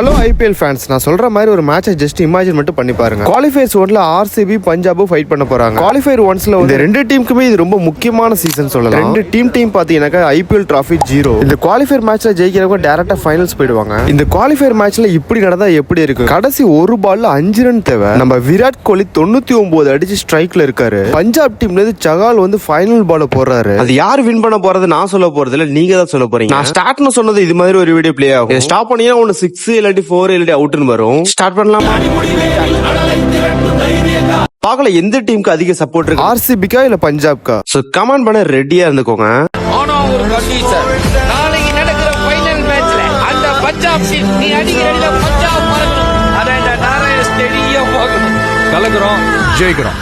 Hello IPL fans, நான் சொல்ற மாதிரி ஒரு மேட்சை ஜஸ்ட் இமேஜின் மட்டும் பண்ணி பாருங்க. குவாலிஃபயர்ஸ் ஒன்ல ஆர்சிபி பஞ்சாப் ஃபைட் பண்ண போறாங்க. குவாலிஃபயர் ஒன்ஸ்ல இந்த ரெண்டு டீமுக்குமே இது ரொம்ப முக்கியமான சீசன் சொல்லலாம். ரெண்டு டீம் பாத்தீங்கன்னா ஐபிஎல் டிராஃபி 0. இந்த குவாலிஃபயர் மேட்ச்ல ஜெயிக்கிறவங்க டைரக்டா ஃபைனல்ஸ் போயிடுவாங்க. இந்த குவாலிஃபயர் மேட்ச்ல இப்படி நடந்தா எப்படி இருக்கு? கடைசி ஒரு பால்ல 5 ரன் தேவை. நம்ம விராட் கோலி 99 அடிச்சு ஸ்ட்ரைக்ல இருக்காரு. பஞ்சாப் டீம்ல இருந்து சகால் வந்து ஃபைனல் பால போடுறாரு. அது யார் வின் பண்ண போறது நான் சொல்ல போறது இல்ல, நீங்க தான் சொல்ல போறீங்க. நான் ஸ்டார்ட்னு சொன்னது இது மாதிரி ஒரு வீடியோ பிளே ஆகும். ஸ்டாப் பண்ணீங்கன்னா ஒன்னு 6 இல்லாட்டி 4 இல்லாட்டி அவுட்னு வரும். ஸ்டார்ட் பண்ணலாமா? பார்க்கல எந்த டீமுக்கு அதிக சப்போர்ட் இருக்கு, ஆர்சிபிக்கா இல்ல பஞ்சாப்கா? சோ கமெண்ட் பண்ண ரெடியா இருந்துக்கோங்க. ஆனா ஒரு கண்டிஷன், நாளைக்கு நடக்கிற ஃபைனல் மேட்ச்ல அந்த பஞ்சாப் டீம் நீ அடிக்கிற அடியில பஞ்சாப் மறக்கணும். அத இந்த நாராயண ஸ்டேடியம் போகணும். கலக்குறோம், ஜெயிக்கிறோம்.